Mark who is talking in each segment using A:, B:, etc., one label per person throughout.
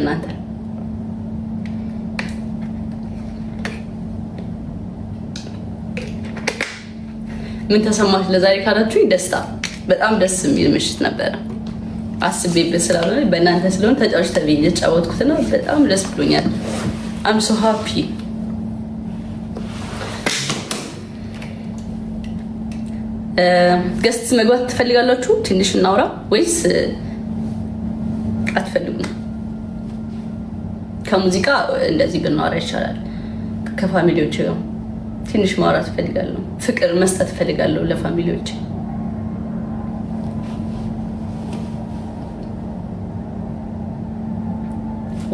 A: ለእናንተ። ምን ተሰማሽ ለዛሬ ካላችሁኝ፣ ደስታ በጣም ደስ የሚል ምሽት ነበረ። አስቤበት ስላልሆነ በእናንተ ስለሆነ ተጫዋች ተብዬ የተጫወትኩትና በጣም ደስ ብሎኛል። አም ሶ ሃፒ። ገስት መግባት ትፈልጋላችሁ? ትንሽ እናውራ ወይስ አትፈልጉም? ከሙዚቃ እንደዚህ ብናወራ ይቻላል። ከፋሚሊዎች ጋር ትንሽ ማውራት እፈልጋለሁ። ፍቅር መስጠት እፈልጋለሁ ለፋሚሊዎች።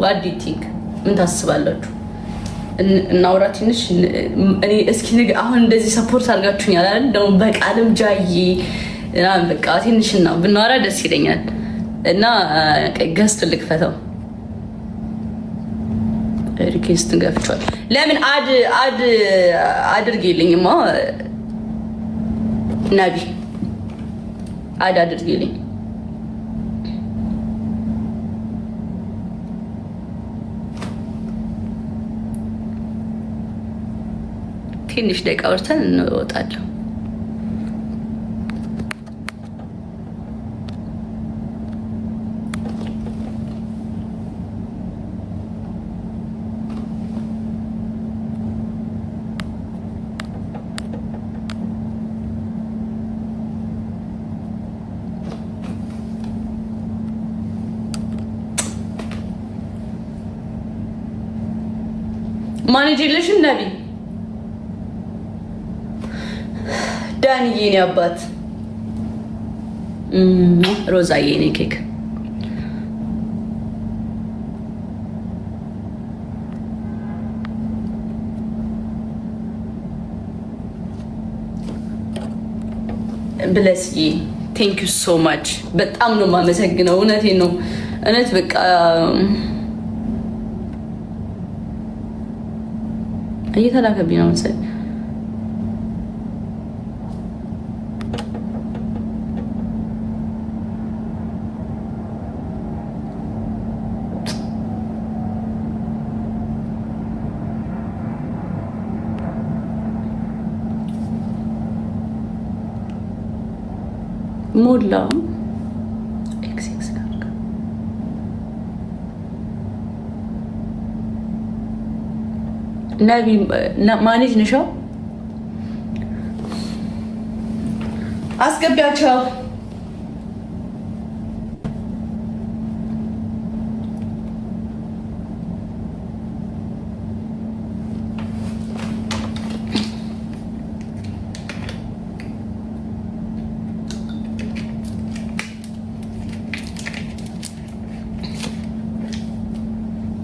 A: ዋት ዱ ዩ ቲንክ? ምን ታስባላችሁ? እናውራ ትንሽ። እኔ እስኪ አሁን እንደዚህ ሰፖርት አድርጋችሁኛል አይደል? ደግሞ በቃልም ጃዬ በቃ ትንሽ ነው ብናወራ ደስ ይለኛል። እና ገስት ልክፈተው። ሪኩዌስት ገፍቷል። ለምን አድርጊልኝማ ነቢ አድርጊልኝ። ትንሽ ደቂቃ ወርተን እንወጣለን። ማኔጅ የለሽም ነቢ? ዳንዬ የኔ አባት፣ ሮዛዬ የኔ ኬክ፣ ብለስዬ ቴንክ ዩ ሶ ማች። በጣም ነው የማመሰግነው። እውነቴን ነው። እውነት በቃ እየተላከብኝ ነው መሰለኝ። ሞላው ኤክስ ነቢ ማኔጅ ነሻው አስገቢያቸው።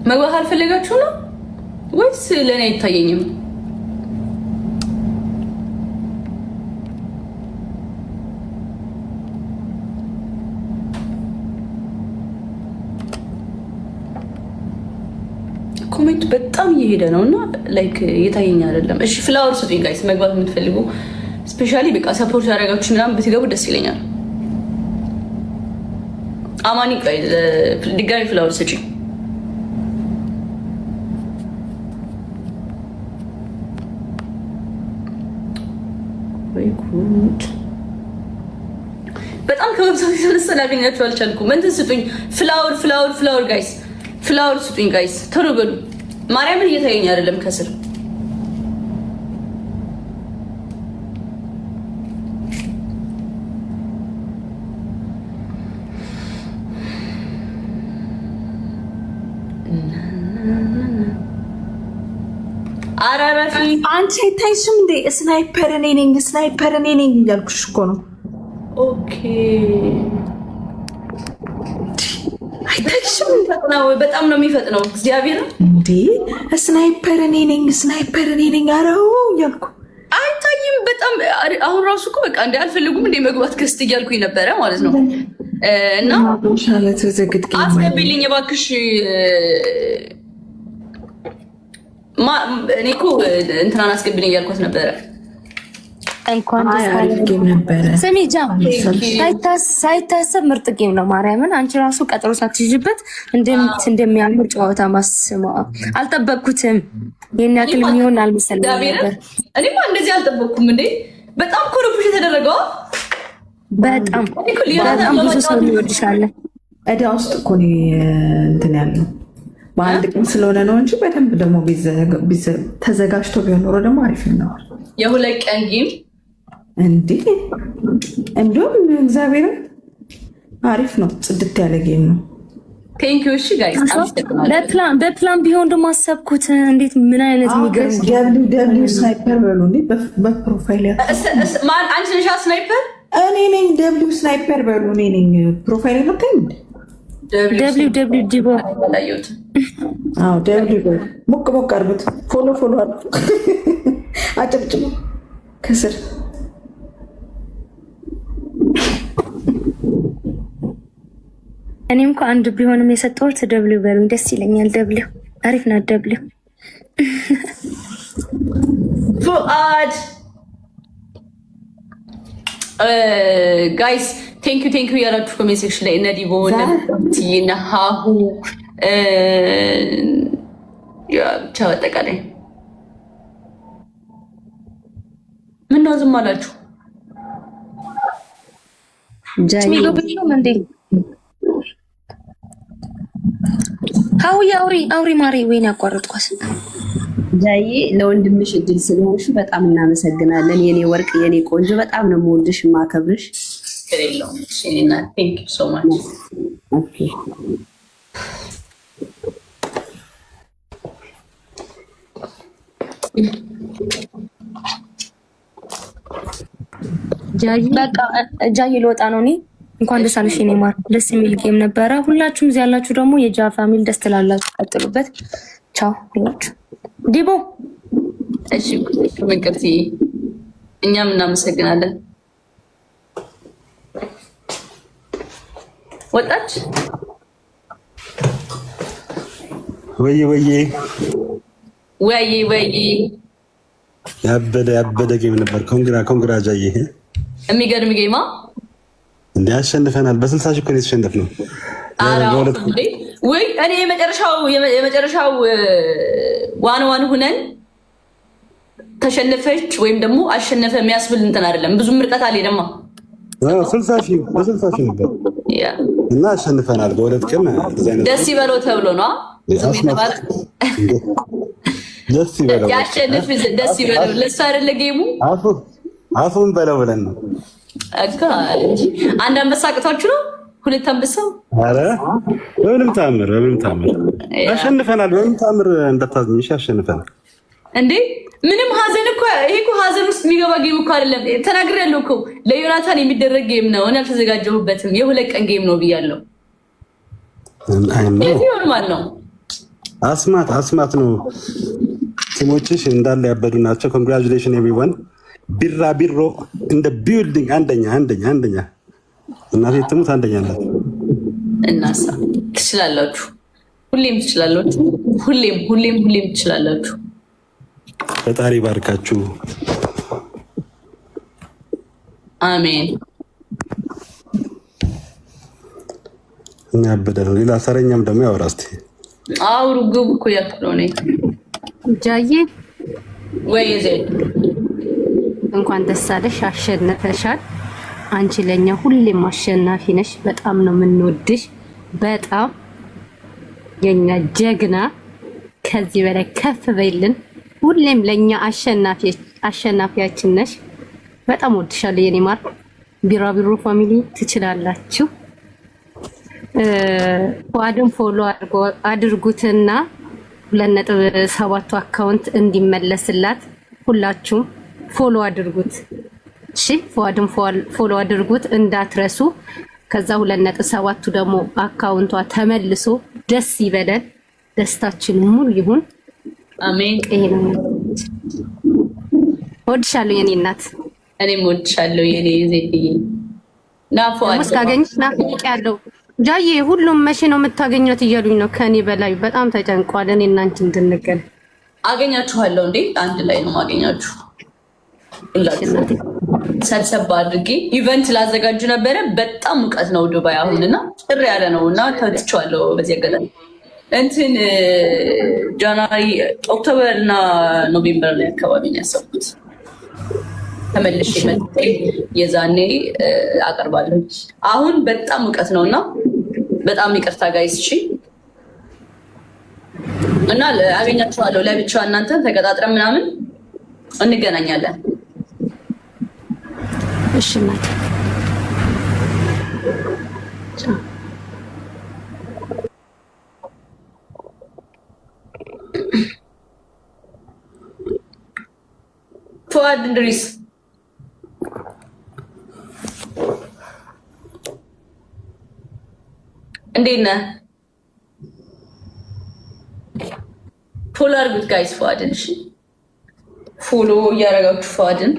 A: መግባት አልፈለጋችሁ ነው ወይስ ለኔ አይታየኝም? ኮሜንት በጣም እየሄደ ነውና ላይክ እየታየኝ አይደለም። እሺ ፍላወር ስጡኝ ጋይስ፣ መግባት የምትፈልጉ ስፔሻሊ በቃ ሰፖርት ያደረጋችሁ ምናምን ብትገቡ ደስ ይለኛል። አማኒ ጋይስ ድጋሚ ፍላወር ስጪኝ። በጣም ከመብዛት የተነሳ ላገኛችሁ አልቻልኩም። እንትን ስጡኝ፣ ፍላወር ጋይስ፣ ፍላወር ስጡኝ ጋይስ፣ ቶሎ በሉ። ማርያምን እየታየኝ አይደለም ከስር። አራራፊ
B: አንቺ አይታይሽም እንዴ? ስናይፐር እኔ ነኝ እያልኩሽ እኮ ነው።
A: ኦኬ
B: አይታይሽም?
A: በጣም ነው የሚፈጥነው። እግዚአብሔር
B: እንዴ ስናይፐር እኔ ነኝ አረው እያልኩ
A: አይታይም። በጣም አሁን ራሱ እኮ በቃ እንደ አልፈልጉም እንደ መግባት ገስት እያልኩኝ ነበረ ማለት ነው። እና አስገቢልኝ እባክሽ። እኔ እኮ እንትናን አስገብልኝ እያልኳት ነበረ።
C: እንኳን
B: ጌም ነበረ።
C: ስሚ ጃም ሳይታሰብ ምርጥ ጌም ነው። ማርያምን አንቺ ራሱ ቀጠሮ ሳትይዥበት እንደሚያምር ጨዋታ ማስማ አልጠበቅኩትም። ይሄን ያክል የሚሆን አልመሰለኝም ነበር።
A: እኔማ እንደዚህ አልጠበቅኩም እንዴ! በጣም እኮ ነው ፑሽ የተደረገው።
C: በጣም ብዙ ሰው ይወድሻል።
B: እዳ ውስጥ እኮ ነው እንትን ያለው በአንድ ቀን ስለሆነ ነው እንጂ በደንብ ደግሞ ተዘጋጅቶ ቢሆን ኖሮ ደግሞ አሪፍ ነው።
A: የሁለት ቀን ጌም
B: እንዴ! እንዲሁም እግዚአብሔር አሪፍ ነው። ጽድት ያለ ጌም ነው።
A: ቴንክ ዩ። እሺ ጋይስ
C: በፕላን ቢሆን ደግሞ አሰብኩት። እንዴት ምን አይነት የሚገርም
B: ደብሊው ስናይፐር በሉ እንዴ! በፕሮፋይል
A: ማን አንቺ ነሽ ስናይፐር?
B: እኔ ነኝ። ደብሊው ስናይፐር በሉ እኔ ነኝ። ፕሮፋይል ነው ታይም
C: ደብሊው ዲቦ
A: አላየሁት።
B: አዎ ደብሊው ሞቅ አድርጉት። ፎሎ አድርጉ። አጨብጭቡ ከስር
C: እኔም እኮ አንድ ቢሆንም የሰጠሁት ደብሊው በሉኝ ደስ ይለኛል። ደብሊው አሪፍ ናት። ደብሊው
A: ፉአድ ጋይስ ቴንክ ዩ ያላችሁ ኮሜንት ሴክሽን ላይ እነ ዲቦ እነ ሀሁ ብቻ በጠቃላይ ምነው ዝም አላችሁ?
C: አውሪ ማሪ ወይን ያቋረጥኳስ
D: ጃዬ ለወንድምሽ እድል ስለሆንሽ በጣም እናመሰግናለን። የኔ ወርቅ የኔ ቆንጆ በጣም ነው የምወድሽ ማከብርሽ።
A: ቴንክ ዩ ሶ ማች።
D: ኦኬ
C: ጃዬ ልወጣ ነው እኔ። እንኳን ደስ አለሽ የኔ ማር። ደስ የሚል ጌም ነበረ። ሁላችሁም እዚህ ያላችሁ ደግሞ የጃ ፋሚሊ ደስ ትላላችሁ። ቀጥሉበት። ቻው ሁላችሁ። ዲቦ
A: እሺ ምንቅርቲ እኛም እናመሰግናለን። ወጣች ወይ
E: ያበደ ጌም ነበር። ኮንግራ ጃዬ
A: የሚገርም ጌማ
E: እንዴ! አሸንፈናል። በ60 ሺህ እኮ ነው የተሸነፍነው።
A: ወይ እኔ የመጨረሻው ዋን ሁነን ተሸነፈች ወይም ደግሞ አሸነፈ የሚያስብል እንትን አይደለም። ብዙ ምርቀት አልሄደማ።
E: 60 ሺህ ነበር እና አሸንፈናል። በሁለት ቀን
A: ደስ ይበለው ተብሎ ነው።
E: ደስ ይበለው
A: ያሸንፍ ደስ ይበለው። ለሱ አይደለ ጌሙ
E: አፉን በለው ብለን ነው።
A: አንድ አንበሳ አቅቷችሁ ነው ሁለት አንበሳው።
E: አረ በምንም ታምር አሸንፈናል። በምንም ታምር እንዳታዝኝሽ አሸንፈናል።
A: እንዴ ምንም ሀዘን እኮ ይሄ እኮ ሀዘን ውስጥ የሚገባ ጌም እኮ አይደለም። ተናግሬያለሁ እኮ ለዮናታን የሚደረግ ጌም ነው። እኔ አልተዘጋጀሁበትም። የሁለት ቀን ጌም ነው ብያለሁ። ኖርማል ነው።
E: አስማት ነው። ስሞችሽ እንዳለ ያበዱ ናቸው። ኮንግራቹሌሽን ኤቭሪዋን። ቢሮ እንደ ቢልዲንግ አንደኛ እናቴ ትሙት አንደኛ ናት።
A: እናሳ ትችላላችሁ። ሁሌም ትችላላችሁ። ሁሌም ትችላላችሁ።
E: ፈጣሪ ባርካችሁ።
A: አሜን።
E: እኛ ያበደ ነው። ሌላ ሰረኛም ደግሞ ያወራ እስኪ
A: አውሩ። ግቡ እኮ ያክለው ነኝ
C: ጃዬ
A: ወይ ዜድ
C: እንኳን ደስ አለሽ። አሸነፈሻል። አንቺ ለኛ ሁሌም አሸናፊ ነሽ። በጣም ነው የምንወድሽ። በጣም የኛ ጀግና። ከዚህ በላይ ከፍ በይልን። ሁሌም ለኛ አሸናፊያችን ነሽ። በጣም ወድሻለሁ የኔ ማር። ቢራቢሮ ፋሚሊ ትችላላችሁ። ፏድን ፎሎ አድርጉትና 2.7 አካውንት እንዲመለስላት ሁላችሁም ፎሎ አድርጉት። እሺ ፏድን ፎሎ አድርጉት እንዳትረሱ። ከዛ 2.7ቱ ደግሞ አካውንቷ ተመልሶ ደስ ይበለን። ደስታችን ሙሉ ይሁን።
A: አሜን።
C: ይሄ ነው። ወድሻለሁ የኔ እናት።
A: እኔም ወድሻለሁ የኔ ዜድዬ። ናፎአድ
C: እስካገኝሽ ናፍቄያለሁ። ጃዬ ሁሉም መቼ ነው የምታገኘት እያሉኝ ነው ከኔ በላይ። በጣም ተጨንቋል። እኔ እና አንቺ እንድንገናኝ።
A: አገኛችኋለሁ እንዴ? አንድ ላይ ነው ማገኛችሁ። ሰብሰብ አድርጌ ኢቨንት ላዘጋጁ ነበረ። በጣም ሙቀት ነው ዱባይ አሁን እና ጭር ያለ ነው እና ተወጥቻለሁ። በዚህ አጋጣሚ እንትን ጃንዋሪ፣ ኦክቶበር እና ኖቬምበር ላይ አካባቢ ነው ያሰብኩት። ተመልሼ መጥቼ የዛኔ አቀርባለሁ። አሁን በጣም ሙቀት ነው እና በጣም ይቅርታ ጋይስ። እሺ እና አገኛችኋለሁ ለብቻ እናንተ ተቀጣጥረን ምናምን እንገናኛለን።
C: እሺ እናቴ
A: ፉአድ እንድሪስ እንዴት ነህ? ፎሎ አድርጉት ጋይስ ፉአድን። እሺ ፎሎ እያደረጋችሁ ፉአድን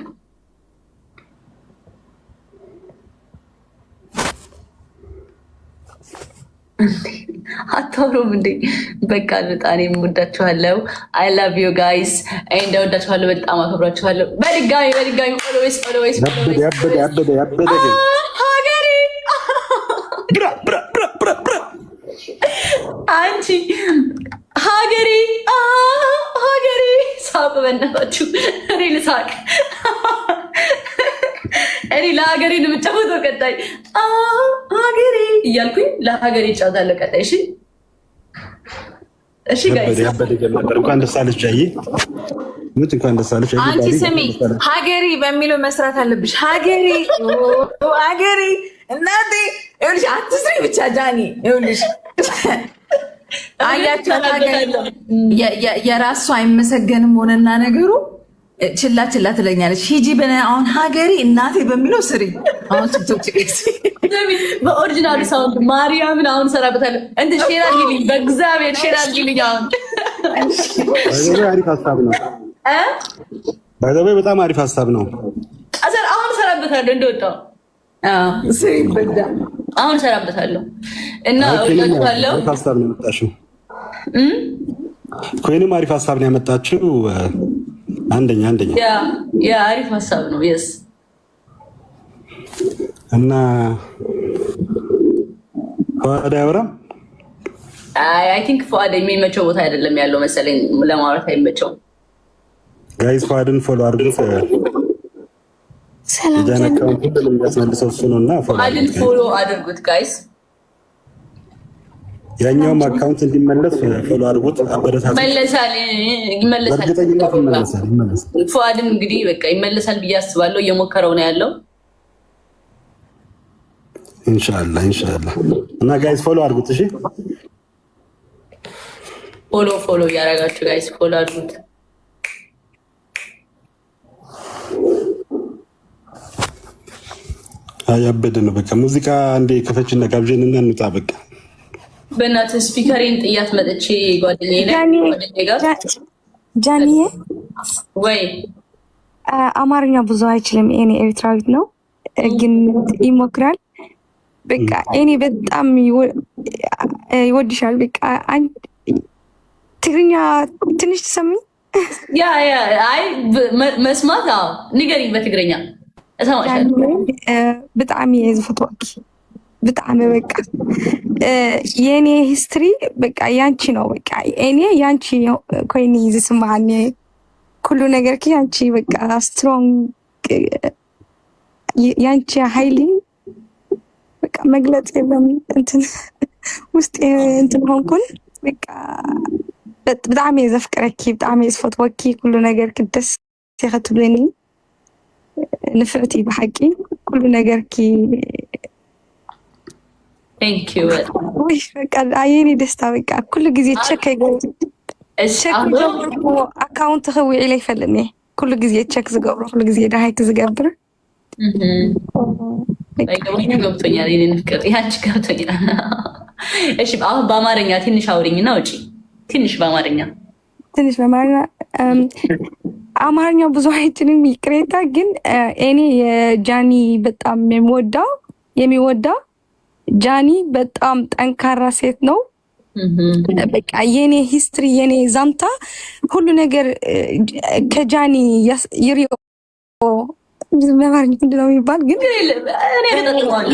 A: አታውሩም እንዴ? በቃ በጣም እወዳችኋለሁ። አይ ላቭ ዩ ጋይስ እንደወዳችኋለሁ። በጣም አከብራችኋለሁ። በድጋሚ ኦልዌይስ ሀገሬ አንቺ ሀገሬ ሳቅ በእናታችሁ። እኔ ልሳቅ። እኔ ለሀገሬ ነው የምጫወተው። ቀጣይ ሀገሬ እያልኩኝ ለሀገሬ እጫወታለሁ ቀጣይ። እሺ እሺ ጋይስ
E: እንኳን ደስ አለሽ ጃዬ። እንኳን ደስ አለሽ።
B: አንቺ ስሚ ሀገሬ በሚለው መስራት አለብሽ። ሀገሬ እናቴ ይኸውልሽ፣ አትስሪ ብቻ ጃኒ። ይኸውልሽ አያቸው የራሱ አይመሰገንም ሆነና ነገሩ ችላ ትለኛለች። ሂጂ አሁን ሀገሬ እናቴ በሚለው ስሪ። አሁን
A: በኦሪጂናል ሳውንድ ማርያምን አሁን ሰራበታለሁ። እንት ሼር አድርጊልኝ፣ በእግዚአብሔር ሼር አድርጊልኝ። አሁን
E: አሪፍ ሀሳብ ነው። ባይዘዌ በጣም አሪፍ ሀሳብ ነው።
A: አሁን ሰራበታለሁ እንደወጣው
B: ስሪ በዳ
A: አሁን ሰራበታለሁ እና ወጣለሁ።
E: ሀሳብ ነው ያመጣችው። ኮይንም አሪፍ ሀሳብ ነው ያመጣችው። አንደኛ
A: ያ አሪፍ ሀሳብ ነው። የስ
E: እና ፉአድ አያወራም።
A: አይ ቲንክ ፉአድ የሚመቸው ቦታ አይደለም ያለው መሰለኝ፣ ለማውራት አይመቸውም።
E: ጋይስ ፉአድን ፎሎ አድርጉት።
C: ሰላም
A: ፉአድን ፎሎ አድርጉት ጋይስ።
E: ያኛውም አካውንት እንዲመለስ ፎሎ አድርጉት። አበረታቱ።
A: ይመለሳል። ፉአድን እንግዲህ በቃ ይመለሳል ብዬ አስባለሁ። እየሞከረው ነው ያለው።
E: ኢንሻአላህ እና ጋይስ ፎሎ አድርጉት። እሺ
A: ፎሎ እያደረጋችሁ ጋይስ ፎሎ አድርጉት።
E: ያበደ ነው። በቃ ሙዚቃ አንዴ ከፈችና ጋብዤንና እንውጣ። በቃ
A: በእናትህ ስፒከሬን ጥያት መጥቼ ጓደኛዬ ጋር
C: ጃኒዬ
A: ወይ
C: አማርኛ ብዙ አይችልም። እኔ ኤርትራዊት ነው ግን ይሞክራል። በቃ እኔ በጣም ይወድሻል። በቃ ትግርኛ ትንሽ ትሰሚ?
A: አይ መስማት ንገሪኝ በትግርኛ እሰማሻለሁ።
C: ብጣዕሚ እየ ዝፈትወኪ ብጣዕሚ በቃ የኔ ሂስትሪ በቃ ያንቺ ነው። በቃ እኔ ያንቺ ኮይኒ ዝስማዓኒ ኩሉ ነገር ኪ ያንቺ በቃ ስትሮንግ ያንቺ ሃይሊ በቃ መግለጽ የለም እንትን ውስጥ እንትን ሆንኩን በቃ ብጣዕሚ እየ ዘፍቅረኪ ብጣዕሚ እየ ዝፈትወኪ ኩሉ ነገር ክደስ ይኸትብለኒ ንፍዕቲ ብሓቂ ኩሉ ነገርኪ በቃ የኔ ደስታ በቃ ኩሉ ግዜ ቸክ አካውንት ክውዒ ኢለ ይፈልኒ ኩሉ ግዜ ቸክ ዝገብሮ ኩሉ ግዜ ዳሃይክ ዝገብር
A: ገብቶኛል። የኔን ፍቅር ያንቺ ገብቶኛል። እሺ አሁን በአማርኛ ትንሽ አውሪኝና ውጪ። ትንሽ በአማርኛ አማርኛው ብዙ አይችልም ይቅሬታ። ግን እኔ የጃኒ በጣም የሚወዳው ጃኒ በጣም ጠንካራ ሴት ነው። በቃ የኔ ሂስትሪ የኔ ዛምታ ሁሉ ነገር ከጃኒ ይሪዮ
C: በአማርኛ ምንድን ነው የሚባል ግን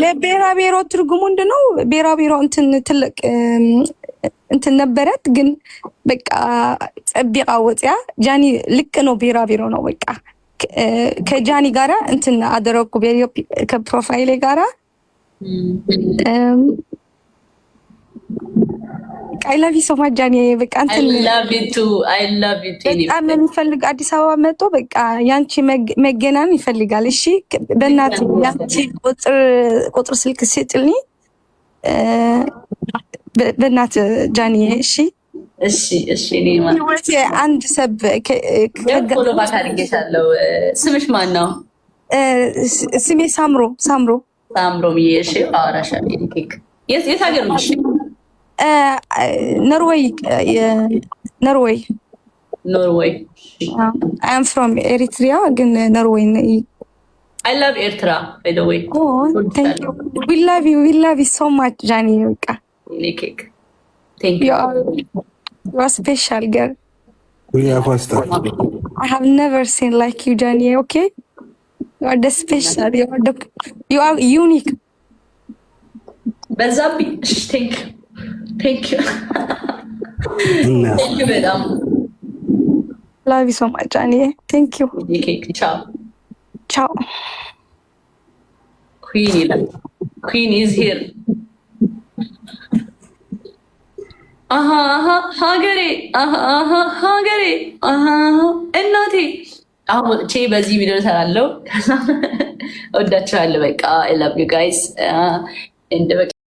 C: ለብሔራብሔሮ ትርጉሙ ምንድን ነው? ብሔራብሔሮ እንትን ትልቅ እንትን ነበረት ግን በቃ ፀቢቃ ወፅያ ጃኒ ልክ ነው ብሔራብሔሮ ነው በቃ ከጃኒ ጋራ እንትን አደረኩ ከፕሮፋይሌ ጋራ I love you so much ጃኒ በቃ እንትን
A: I love you too
C: በጣም የሚፈልግ አዲስ አበባ መጥቶ በቃ ያንቺ መገናን ይፈልጋል። እሺ በእናት ያንቺ ቁጥር ስልክ ስጥልኝ በእናት ጃኒ እሺ እኔ ማለት አንድ ሰብ
A: ከፎሎ ባታርጌታለሁ። ስምሽ ማን ነው?
C: ስሜ ሳምሮ
A: እሺ አወራሻ ኬክ የት ሀገር ነሽ?
C: ኖርዌይ I am from Eritrea ግን ኖርዌይ
A: I love Eritrea by the way.
C: Oh, thank you. We love you so much ጃኒ በቃ
A: ኬክ thank you.
C: You are special girl.
E: We are faster.
C: I have never seen like you ጃኒ. Okay, you are the special, you are unique.
A: በዛብኝ thank you በጣም
C: love you so much ጃኒ. Thank you. Ciao.
A: Queen is here. ሀገሬ እናቴ አሁን ወጥቼ በዚህ ቪዲዮ እሰራለሁ። እወዳችኋለሁ። በቃ I love you guys.